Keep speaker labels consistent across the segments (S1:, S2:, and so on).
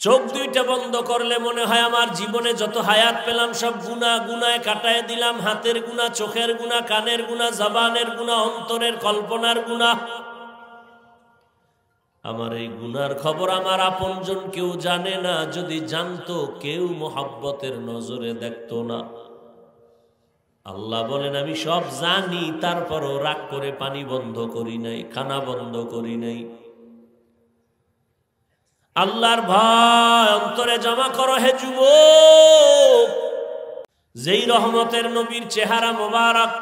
S1: চোখ দুইটা বন্ধ করলে মনে হয় আমার জীবনে যত হায়াত পেলাম সব গুনায় কাটায় দিলাম। হাতের গুনাহ, চোখের গুনাহ, কানের গুনাহ, জবানের গুনাহ, অন্তরের কল্পনার গুনাহ। আমার এই গুনার খবর আমার আপনজন কেউ জানে না। যদি জানতো কেউ মোহাব্বতের নজরে দেখতো না। আল্লাহ বলেন আমি সব জানি, তারপরও রাগ করে পানি বন্ধ করি নাই, খানা বন্ধ করি নাই। আল্লাহর ভয় অন্তরে জমা করো হে যুবক। যেই রহমতের নবীর চেহারা মোবারক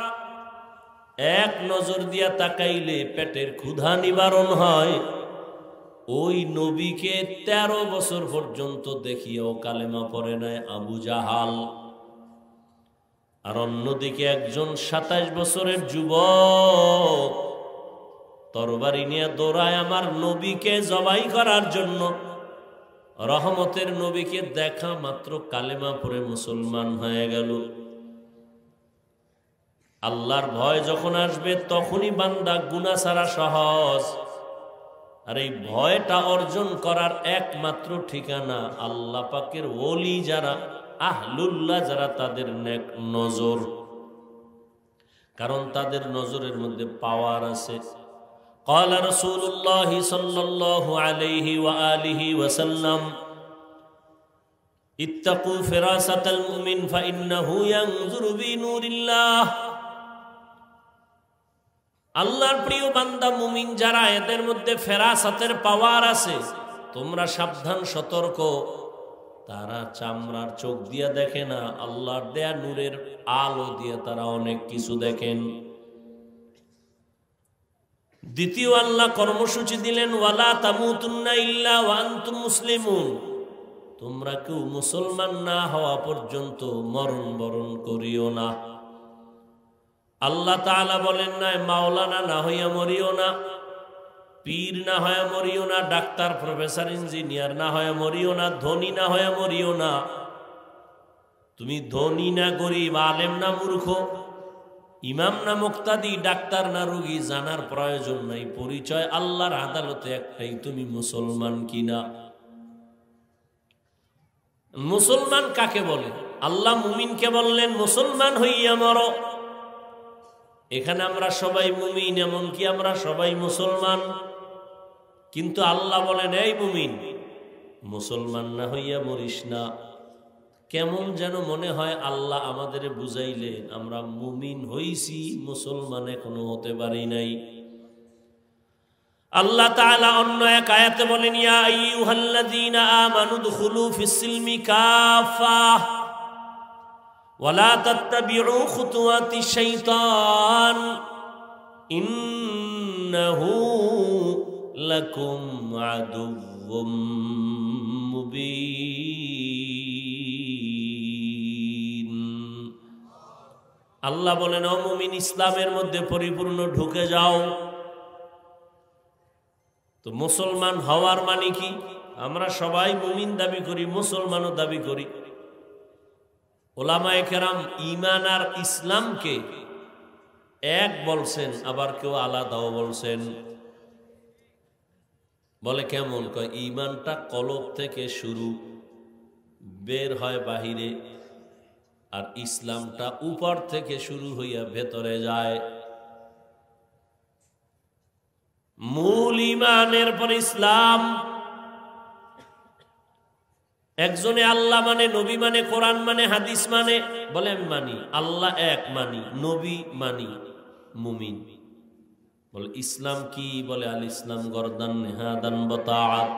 S1: এক নজর দিয়া তাকাইলে পেটের ক্ষুধা নিবারণ হয়, ওই নবীকে 13 বছর পর্যন্ত দেখিয়েও কালেমা পড়ে নাই আবু জাহাল। আর অন্যদিকে একজন 27 বছরের যুবক তরবারি নিয়ে দৌড়ায় আমার নবীকে জবাই করার জন্য। রহমতের নবীকে দেখা মাত্র কালেমা পড়ে মুসলমান হয়ে গেল। আল্লাহর ভয় যখন আসবে তখনই বান্দা গুনাহ ছাড়া সহজ। আর এই ভয়টা অর্জন করার একমাত্র ঠিকানা আল্লাহ পাকের ওলি যারা, আহলুল্লাহ যারা, তাদের নেক নজর। কারণ তাদের নজরের মধ্যে পাওয়ার আছে। قال رسول الله صلى الله عليه وآله وسلم اتقوا فراسة المؤمن فإنه ينظر بنور الله। আল্লাহর প্রিয় বান্দা মুমিন যারা, এদের মধ্যে ফেরাসাতের পাওয়ার আছে। তোমরা সাবধান, সতর্ক। তারা চামড়ার চোখ দিয়া দেখে না, আল্লাহর দেয়া নূরের আলো দিয়ে তারা অনেক কিছু দেখেন। দ্বিতীয় আল্লাহ কর্মসূচি দিলেন ওয়ালা তামুতুন্না ইল্লা ওয়া আনতুম মুসলিমুন। তোমরা কেউ মুসলমান না হওয়া পর্যন্ত মরণ বরণ করিও না। আল্লাহ তাআলা বলেন না মাওলানা না হইয়া মরিও না, পীর না হয়ে মরিও না, ডাক্তার, প্রফেসর, ইঞ্জিনিয়ার না হয়ে মরিও না, ধনী না হয়ে মরিও না। তুমি ধনী না গরিব, আলেম না মূর্খ, ইমাম না মুক্তাদি, ডাক্তার না রোগী, জানার প্রয়োজন নাই। পরিচয় আল্লাহর আদালতে একটাই, তুমি মুসলমান কিনা। মুসলমান কাকে বলে? আল্লাহ মুমিনকে বললেন মুসলমান হইয়া মরো। এখানে আমরা সবাই মুমিন, এমনকি আমরা সবাই মুসলমান। কিন্তু আল্লাহ বলেন এই মুমিন, মুসলমান না হইয়া মরিস না। কেমন যেন মনে হয় আল্লাহ আমাদের বুঝাইলেন আমরা মুমিন হইছি, মুসলমান এখনো হতে পারি নাই। আল্লাহ তাআলা অন্য এক আয়াতে বলেন ইয়া আইয়ুহাল্লাযীনা আমানু দুখুলু ফিস-সিলমি কাফা ওয়ালা তাত্তাবিউ খুতুওয়াতিশ শাইতান ইন্নাহু লাকুম আদুউম মুবিন। আল্লাহ বলেন ও মুমিন, ইসলামের মধ্যে পরিপূর্ণ ঢুকে যাও। তো মুসলমান হওয়ার মানে কি? আমরা সবাই মুমিন দাবি করি, মুসলমানও দাবি করি। ওলামায়ে কেরাম ঈমান আর ইসলামকে এক বলছেন, আবার কেউ আলাদাও বলছেন। বলে কেমন? কয় ঈমানটা কলব থেকে শুরু, বের হয় বাহিরে, আর ইসলামটা উপর থেকে শুরু হইয়া ভেতরে যায়। মূল ঈমানের পর ইসলাম। একজনে আল্লাহ মানে, নবী মানে, কোরআন মানে, হাদিস মানে, বলে আমি মানি। আল্লাহ এক মানি, নবী মানি, মুমিন। বলে ইসলাম কি? বলে আল ইসলাম গরদান নেহাদান বতাআত।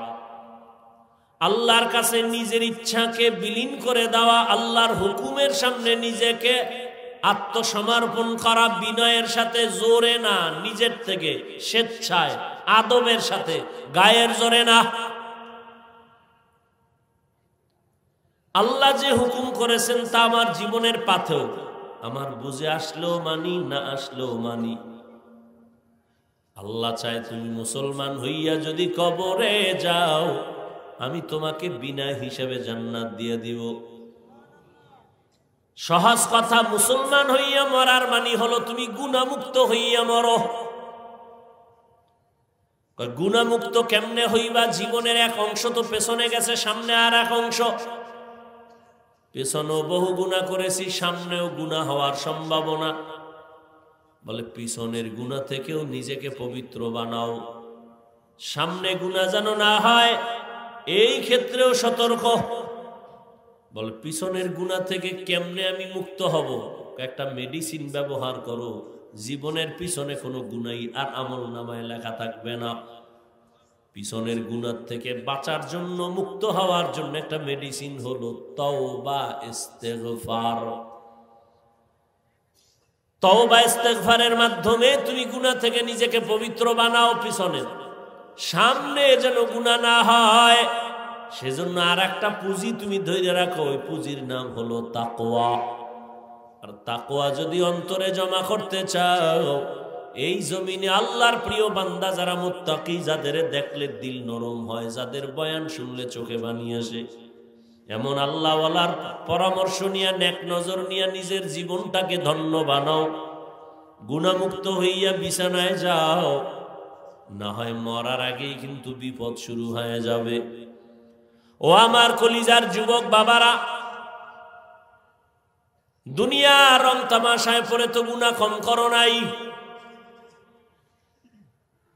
S1: আল্লাহর কাছে নিজের ইচ্ছাকে বিলীন করে দেওয়া, আল্লাহর হুকুমের সামনে নিজেকে আত্মসমর্পণ করা, বিনয়ের সাথে, জোরে না, নিজের থেকে স্বেচ্ছায়, আদবের সাথে, গায়ের জোরে না। আল্লাহ যে হুকুম করেছেন তা আমার জীবনের পাথেয়, আমার বুঝে আসলেও মানি, না আসলেও মানি। আল্লাহ চায় তুমি মুসলমান হইয়া যদি কবরে যাও, আমি তোমাকে বিনা হিসাবে জান্নাত দিয়ে দিব। সহজ কথা, মুসলমান হইয়া মরার মানে হলো তুমি গুনাহমুক্ত হইয়া মরো। গুনাহমুক্ত কেমনে হইবা? জীবনের এক অংশ তো পেছনে গেছে, সামনে আর এক অংশ। পেছনেও বহু গুনাহ করেছি, সামনেও গুনাহ হওয়ার সম্ভাবনা। বলে পিছনের গুনাহ থেকেও নিজেকে পবিত্র বানাও, সামনে গুনাহ যেন না হয় এই ক্ষেত্রেও সতর্ক। বলে পিছনের গুনাহ থেকে কেমনে আমি মুক্ত হব? একটা মেডিসিন ব্যবহার করো, জীবনের পিছনে কোনো গুনাহ আর আমল নামায় লেখা থাকবে না। পিছনের গুনাহ থেকে বাঁচার জন্য, মুক্ত হওয়ার জন্য একটা মেডিসিন হলো তওবা ইস্তেগফার। তওবা ইস্তেগফারের মাধ্যমে তুমি গুনাহ থেকে নিজেকে পবিত্র বানাও। পিছনের, সামনে যেন গুনাহ না হয় সেজন্য আর একটা পুঁজি তুমি ধরে রাখো, ওই পুঁজির নাম হলো তাকওয়া। আর তাকওয়া যদি অন্তরে জমা করতে চাও, এই জমিনে আল্লাহর প্রিয় বান্দা যারা মুত্তাকি, যাদের দেখলে দিল নরম হয়, যাদের বয়ান শুনলে চোখে পানি আসে, এমন আল্লাহওয়ালার পরামর্শ নিয়ে, নেক নজর নিয়ে নিজের জীবনটাকে ধন্য বানাও। গুনাহমুক্ত হইয়া বিছানায় যাও, না হয় মরার আগেই কিন্তু বিপদ শুরু হয়ে যাবে। ও আমার কলিজার যুবক বাবারা, দুনিয়া রং তামাশায় পড়ে তো গুনাহ কম করো নাই।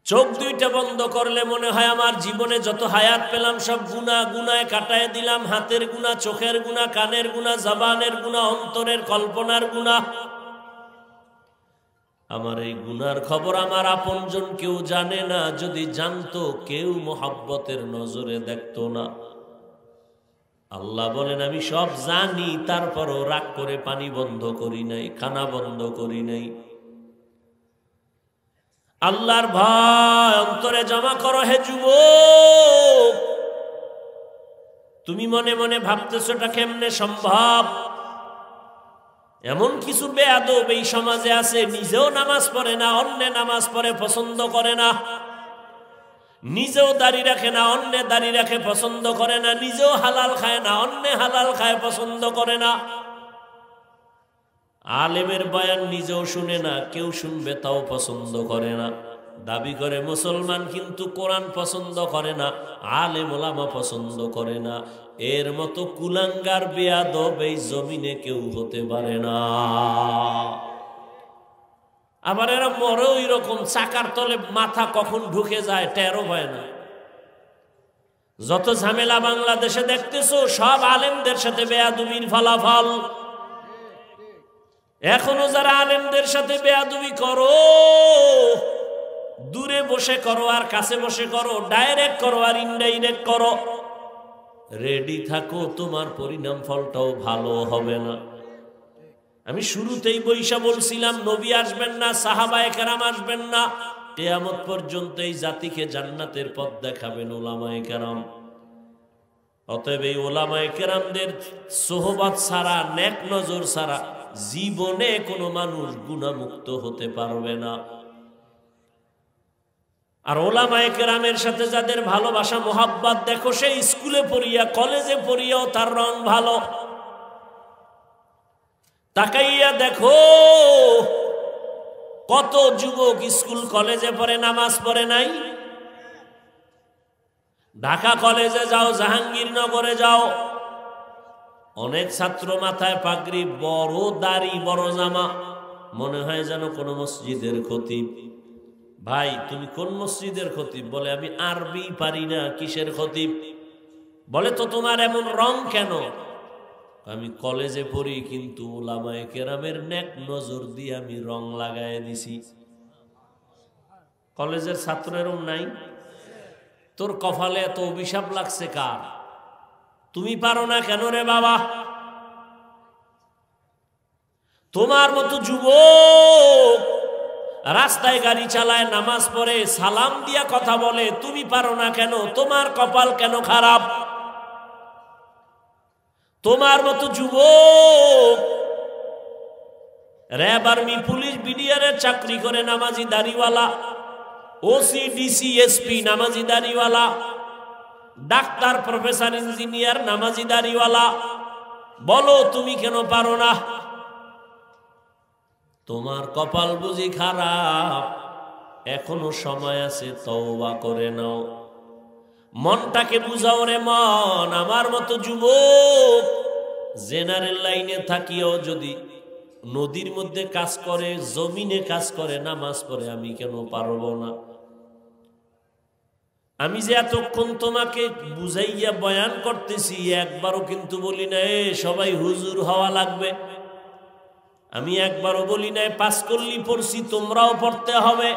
S1: চোখ দুইটা বন্ধ করলে মনে হয় আমার জীবনে যত হায়াত পেলাম সব গুনাহ, গুনায় কাটায় দিলাম। হাতের গুনাহ, চোখের গুনাহ, কানের গুনাহ, জবানের গুনাহ, অন্তরের কল্পনার গুনাহ। আমার এই গুনার খবর আমার আপনজন কেউ জানে না, যদি জানতো কেউ মোহাব্বতের নজরে দেখতো না। আল্লাহ বলেন আমি সব জানি, তারপরও রাগ করে পানি বন্ধ করি নাই, খানা বন্ধ করি নাই। আল্লাহর ভয় অন্তরে জমা করো হে যুবক। তুমি মনে মনে ভাবতেছো এটা কেমনে সম্ভব? এমন কিছু বেয়াদব এই সমাজে আছে, নিজেও নামাজ পড়ে না, অন্য নামাজ পড়ে পছন্দ করে না। নিজেও দাড়ি রাখে না, অন্য দাড়ি রাখে পছন্দ করে না। নিজেও হালাল খায় না, অন্য হালাল খায় পছন্দ করে না। আলেমের বয়ান নিজেও শুনে না, কেউ শুনবে তাও পছন্দ করে না। দাবি করে মুসলমান, কিন্তু কোরআন পছন্দ করে না, আলেম ওলামা পছন্দ করে না। এর মতো কুলাঙ্গার বেয়াদব এই জমিনে কেউ হতে পারে না। আবার এরা মরে ওই রকম, চাকার তলে মাথা কখন ঢুকে যায় টেরও হয় না। যত ঝামেলা বাংলাদেশে দেখতেছো সব আলেমদের সাথে বেয়াদবির ফলাফল। এখনো যারা আলেমদের সাথে বেয়াদবি করো, দূরে বসে করো আর কাছে বসে করো, ডাইরেক্ট করো আর ইনডাইরেক্ট করো, রেডি থাকো, তোমার পরিণাম ফলটাও ভালো হবে না। আমি শুরুতেই বৈশা বলছিলাম, নবী আসবেন না, সাহাবায়ে কেরাম আসবেন না, কিয়ামত পর্যন্ত এই জাতিকে জান্নাতের পথ দেখাবেন উলামায়ে কেরাম। অতএব এই উলামায়ে কেরামদের সোহবত ছাড়া, নেক নজর ছাড়া জীবনে কোনো মানুষ গুনাহমুক্ত হতে পারবে না। আর উলামায়ে কেরামের সাথে যাদের ভালোবাসা মোহাব্বত দেখো, সে স্কুলে পড়িয়া, কলেজে পড়িয়াও তার রং ভালো। তাকাইয়া দেখো কত যুবক স্কুল কলেজে পড়ে, নামাজ পড়ে নাই। ঢাকা কলেজে যাও, জাহাঙ্গীরনগরে যাও, অনেক ছাত্র মাথায় পাগড়ি, বড় দাড়ি, বড় জামা, মনে হয় যেন কোন মসজিদের খতিব। ভাই তুমি কোন মসজিদের খতিব? বলে আমি আরবি পারি না। কিসের খতিব? বলে তো তোমার এমন রং কেন? আমি কলেজে পড়ি, কিন্তু উলামায়ে কেরামের নেক নজর দিয়ে আমি রং লাগায় দিছি। কলেজের ছাত্রেরও নাই? তোর কপালে এত অভিশাপ লাগছে কার? তুমি পারো না কেন রে বাবা? তোমার মতো যুবক রাস্তায় গাড়ি চালায়, নামাজ পড়ে, সালাম দিয়া কথা বলে, তুমি পারো না কেন? তোমার কপাল কেন খারাপ? তোমার মতো যুবক র‍্যাব, আর্মি, পুলিশ, বিডিআরের চাকরি করে, নামাজি দাড়িওয়ালা, ওসি, ডিসি, এসপি, নামাজি দাড়িওয়ালা, ডাক্তার, প্রফেসর, ইঞ্জিনিয়ার, নামাজি দাড়িওয়ালা, বলো তুমি কেন পারো না? তোমার কপাল বুঝি খারাপ? এখনো সময় আছে, তওবা করে নাও। মনটাকে বুঝাও রে মন, আমার মতো যুবক জেনারেল লাইনে থাকিও যদি নদীর মধ্যে কাজ করে, জমিনে কাজ করে, নামাজ পড়ে, আমি কেন পারবো না? আমি যে এতক্ষণ তোমাকে বুঝাইয়া বয়ান করতেছি, একবারও কিন্তু বলি না এ সবাই হুজুর হওয়া লাগবে। আমি একবারও বলি না পাঁচকল্লি পড়ছি তোমরাও পড়তে হবে।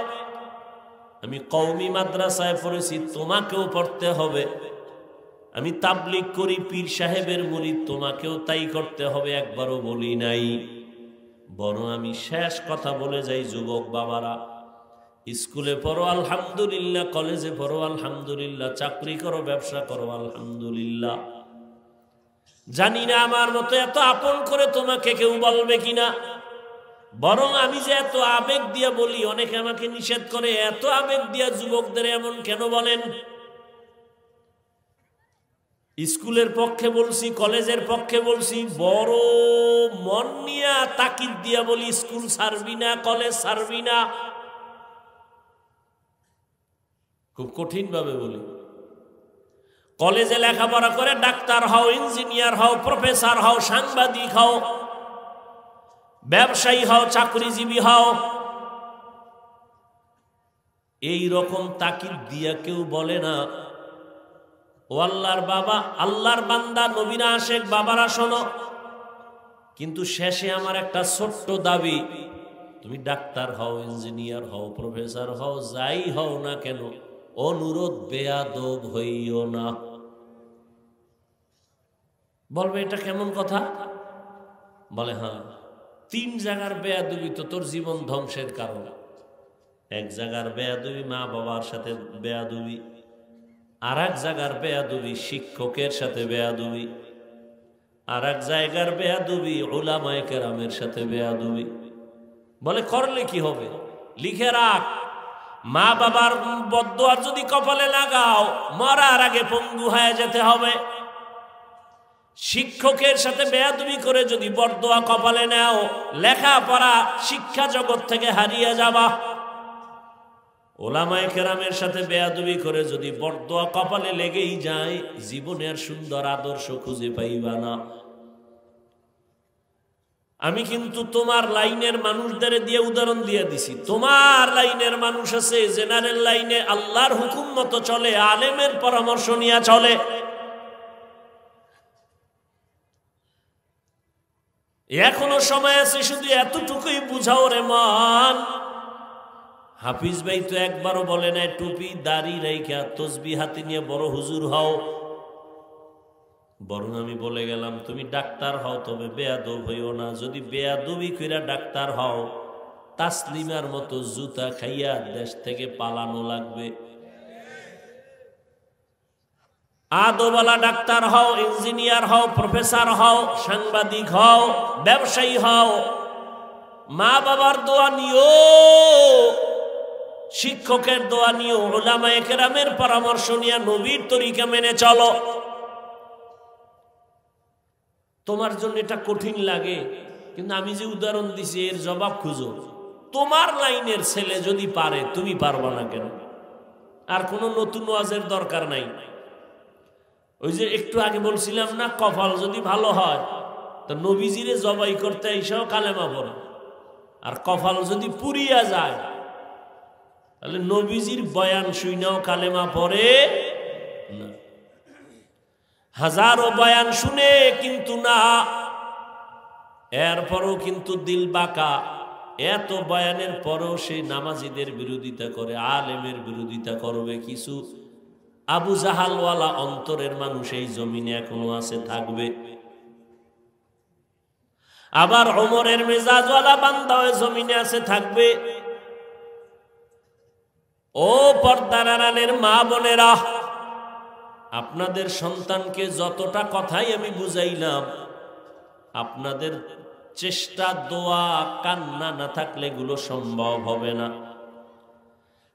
S1: আমি কওমি মাদ্রাসায় পড়েছি, তোমাকেও পড়তে হবে। আমি তাবলীগ করি, পীর সাহেবের মুরিদ, তোমাকেও তাই করতে হবে, একবারও বলি নাই। বরং আমি শেষ কথা বলে যাই, যুবক বাবারা, স্কুলে পড়ো আলহামদুলিল্লাহ, কলেজে পড়ো আলহামদুলিল্লাহ, চাকরি করো, ব্যবসা করো আলহামদুলিল্লাহ। জানি না আমার মতো এত আপন করে তোমাকে কেউ বলবে কিনা, বরং আমি যে এত আবেগ দিয়া বলি, অনেকে আমাকে নিষেধ করে, এত আবেগ দিয়া যুবকদের এমন কেন বলেন? স্কুলের পক্ষে বলছি, কলেজের পক্ষে বলছি, বড় মন নিয়া তাকিদ দিয়া বলি, স্কুল ছাড়বি না, কলেজ ছাড়বি না। খুব কঠিন ভাবে বলি। কলেজে লেখাপড়া করে ডাক্তার হও, ইঞ্জিনিয়ার হও, প্রফেসর হও, সাংবাদিক হও, ব্যবসায়ী হও, চাকরিজীবী হও, এই রকম তাকিদ দিয়া কেউ বলে না ও আল্লাহর বাবা, আল্লাহর বান্দা, নবীরা আশেক, বাবারা শোনো, কিন্তু শেষে আমার একটা ছোট্ট দাবি, তুমি ডাক্তার হও, ইঞ্জিনিয়ার হও, প্রফেসর হও, যাই হও না কেন, অনুরোধ বেয়াদব হইও না। বলবে এটা কেমন কথা? বলে হ্যাঁ, 3 জায়গার বেয়াদবি তো তোর জীবন ধ্বংসের কারণ। এক জায়গার বেয়াদবি মা বাবার সাথে বেয়াদবি, আর এক জায়গার বেয়াদবি শিক্ষকের সাথে বেয়াদবি, আর এক জায়গার বেয়াদবি উলামায়ে কেরামের সাথে বেয়াদবি। বলে করলে কি হবে? লিখে রাখ, মা বাবার বদদুয়া যদি কপালে লাগাও, মরার আগে পঙ্গু হয়ে যেতে হবে। শিক্ষকের সাথে বেয়াদবি করে যদি বদদুয়া কপালে নাও, লেখাপড়া শিক্ষা জগৎ থেকে হারিয়ে যাবা। উলামায়ে কেরামের সাথে বেয়াদবি করে যদি বদদুয়া কপালে লেগেই যায়, জীবনের সুন্দর আদর্শ খুঁজে পাইবা না। আমি কিন্তু তোমার লাইনের মানুষদের দিয়ে উদাহরণ দিয়ে দিছি। তোমার লাইনের মানুষ আছে জেনারেল লাইনে আল্লাহর হুকুম মতো চলে, আলেমের পরামর্শ নিয়ে চলে। এখনো সময় আছে, শুধু এতটুকুই বুঝাও রে মন। হাফিজ ভাই তো একবারও বলে না টুপি দাড়ি রেখা তসবিহ হাতে নিয়ে বড় হুজুর হও, বরং আমি বলে গেলাম তুমি ডাক্তার হও, তবে বেয়াদব হইও না। যদি বেয়াদবি কইরা ডাক্তার হও, তাসলিমার মতো জুতা খাইয়া দেশ থেকে পালানো লাগবে। আদবওয়ালা ডাক্তার হও, ইঞ্জিনিয়ার হও, প্রফেসর হও, সাংবাদিক হও, ব্যবসায়ী হও, মা বাবার দোয়া নিও, শিক্ষকের দোয়া নিও, উলামায়ে কেরামের পরামর্শ নিয়ে নবীর তরিকা মেনে চলো। তোমার জন্য এটা কঠিন লাগে, কিন্তু আমি যে উদাহরণ দিছি এর জবাব খুঁজো। তোমার লাইনের ছেলে যদি পারে, তুমি পারবা না কেন? আর কোনো নতুন ওয়াজের দরকার নাই। ওই যে একটু আগে বলছিলাম না, কপাল যদি ভালো হয় তো নবীজিরে জবাই করতে এসেও কালেমা পড়ে, আর কপাল যদি পুরিয়া যায় তাহলে নবীজির বয়ান শুইনাও কালেমা পড়ে না। হাজারো বয়ান শুনে কিন্তু না, এরপরও কিন্তু দিল বাঁকা। এত বয়ানের পরও সে নামাজিদের বিরোধিতা করে, আলেমের বিরোধিতা করবে। কিছু আবু জাহালওয়ালা অন্তরের মানুষ এই জমিনে এখনো আছে, থাকবে। আবার ওমরের মেজাজওয়ালা বান্দা ওই জমিনে আছে, থাকবে। ও পর্দার আড়ালের মা বোনেরা, আপনাদের সন্তানকে যতটা কথাই আমি বুঝাইলাম, আপনাদের চেষ্টা, দোয়া, কান্না না থাকলে এগুলো সম্ভব হবে না।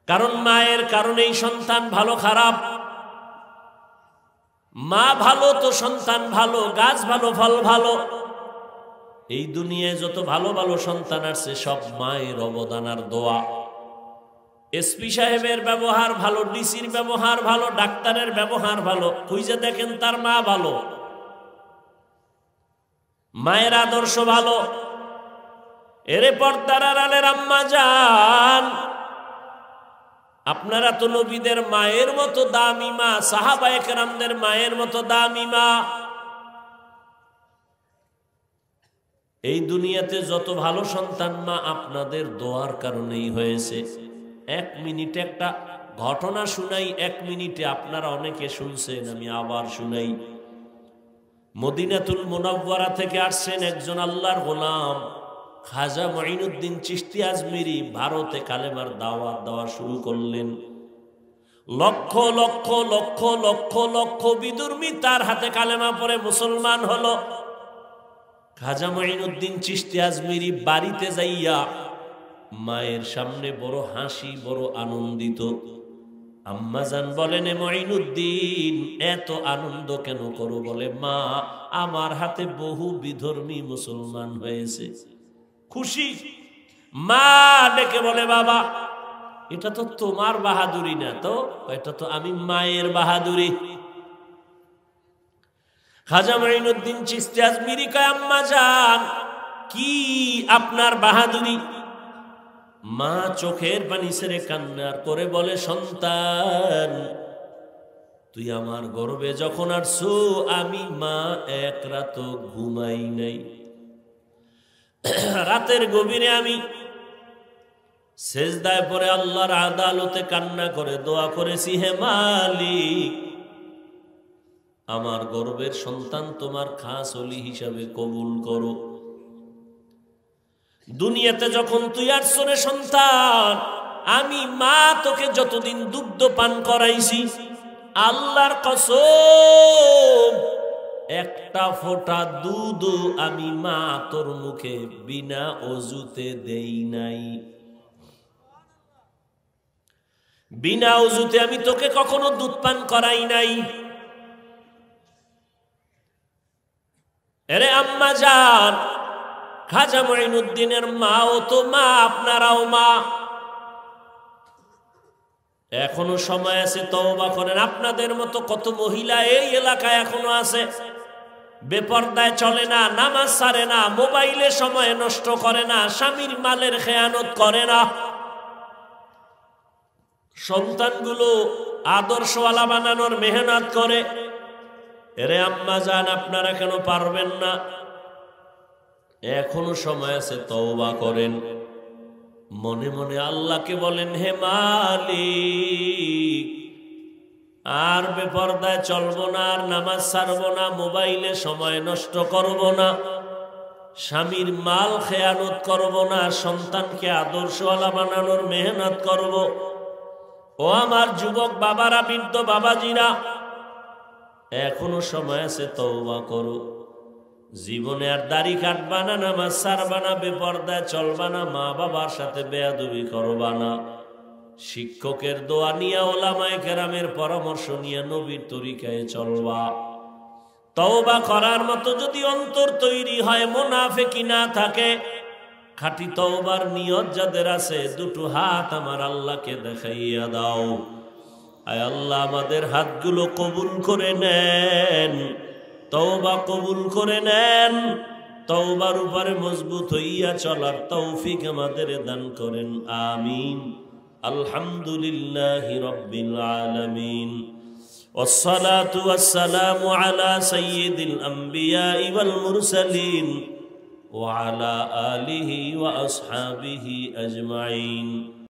S1: কারণ মায়ের কারণেই সন্তান ভালো খারাপ। মা ভালো তো সন্তান ভালো, গাছ ভালো, ফল ভালো। এই দুনিয়ায় যত ভালো ভালো সন্তান আছে সব মায়ের অবদান আর দোয়া। এসপি সাহেবের ব্যবহার ভালো, ডিসির ব্যবহার ভালো, ডাক্তারের ব্যবহার ভালো, খুঁজে দেখেন তার মা ভালো, মায়ের আদর্শ ভালো। এরে পর্দার আড়ালের আম্মা জান, আপনারা তো নবীদের মায়ের মতো দামি মা, সাহাবায়ে কেরামদের মায়ের মতো দামি মা। এই দুনিয়াতে যত ভালো সন্তান মা আপনাদের দোয়ার কারণেই হয়েছে। এক মিনিটে একটা ঘটনা শুনাই, এক মিনিটে আপনারা অনেকে শুনছেন, আমি আবার শুনাই। মদিনাতুল মুনাওয়ারা থেকে আসছেন একজন আল্লাহর গোলাম খাজা মঈনুদ্দিন চিশতি আজমিরি, ভারতে কালেমার দাওয়াত দেওয়া শুরু করলেন। লক্ষ লক্ষ লক্ষ লক্ষ লক্ষ বিদুর্মী তার হাতে কালেমা পড়ে মুসলমান হলো। খাজা মঈনুদ্দিন চিশতি আজমিরি বাড়িতে যাইয়া মায়ের সামনে বড় হাসি, বড় আনন্দিত। আম্মাজান বলেন, মঈনুদ্দিন এত আনন্দ কেন করো? বলে, মা আমার হাতে বহু বিধর্মী মুসলমান হয়েছে। খুশি। মা ডেকে বলে, বাবা এটা তো তোমার বাহাদুরি না, তো এটা তো আমি মায়ের বাহাদুরি। খাজা মঈনুদ্দিন চিশতি আজমিরি কয়, আম্মাজান কি আপনার বাহাদুরি? মা চোখের পানি ছেড়ে কান্না করে বলে, সন্তান তুই আমার গর্বে যখন আসছো, আমি মা এক রাত ঘুমাই নাই। রাতের গভীরে আমি সেজদায় পড়ে আল্লাহর আদালতে কান্না করে দোয়া করেছি, হে মালিক আমার গর্বের সন্তান তোমার খাস ওলি হিসাবে কবুল করো। দুনিয়াতে যখন তুই আসছো রে সন্তান, আমি মা তোকে যতদিন দুগ্ধ পান করাইছি, আল্লাহর কসম একটা ফোঁটা দুধ আমি মা তোর মুখে বিনা অজুতে দেই নাই। বিনা অজুতে আমি তোকে কখনো দুধ পান করাই নাই। এরে আম্মা জান, খাজা মঈনুদ্দিনের মাও তো মা, আপনারাও মা। এখনো সময় আছে, তওবা করেন। আপনাদের মতো কত মহিলা এই এলাকায় এখনো আছে, বেপরদায় চলে না, নামাজ ছাড়ে না, মোবাইলে সময় নষ্ট করে না, স্বামীর মালের খেয়ানত করে না, সন্তানগুলো আদর্শওয়ালা বানানোর মেহনত করে। এরে আম্মা জান, আপনারা কেন পারবেন না? এখনো সময় আছে, তওবা করেন। মনে মনে আল্লাহকে বলেন, হে মালিক আর বেপরদায় চলবো না, আর নামাজ ছাড়বো না, মোবাইলে সময় নষ্ট করব না, স্বামীর মাল খেয়ানত করব না, সন্তানকে আদর্শওয়ালা বানানোর মেহনত করব। ও আমার যুবক বাবারা, বৃদ্ধ বাবাজিরা, এখনো সময় আছে, তওবা করো। জীবনে আর দাড়ি কাটবা না, নামাজ ছাড়বা না, বেপরদায় চলবা না, মা বাবার সাথে বেয়াদবি করবা না, শিক্ষকের দোয়া নিয়ে, ওলামায়ে কেরামের পরামর্শ নিয়ে নবীর তরিকায় চলবা। তওবা করার মতো যদি অন্তর তৈরি হয়, মুনাফিকি না থাকে, খাঁটি তওবার নিয়ত যাদের আছে, দুটো হাত আমার আল্লাহকে দেখাইয়া দাও। আয় আল্লাহ, আমাদের হাতগুলো কবুল করে নেন, তওবা কবুল করে নেন, তওবার উপরে মজবুত হইয়া চলার তৌফিক আমাদের দান করেন। আমিন। আলহামদুলিল্লাহি রাব্বিল আলামিন, ওয়াসসালাতু ওয়াসসালামু আলা সাইয়্যিদিল আম্বিয়া ওয়াল মুরসালিন ওয়া আলা আলিহি ওয়া আসহাবিহি আজমাইন।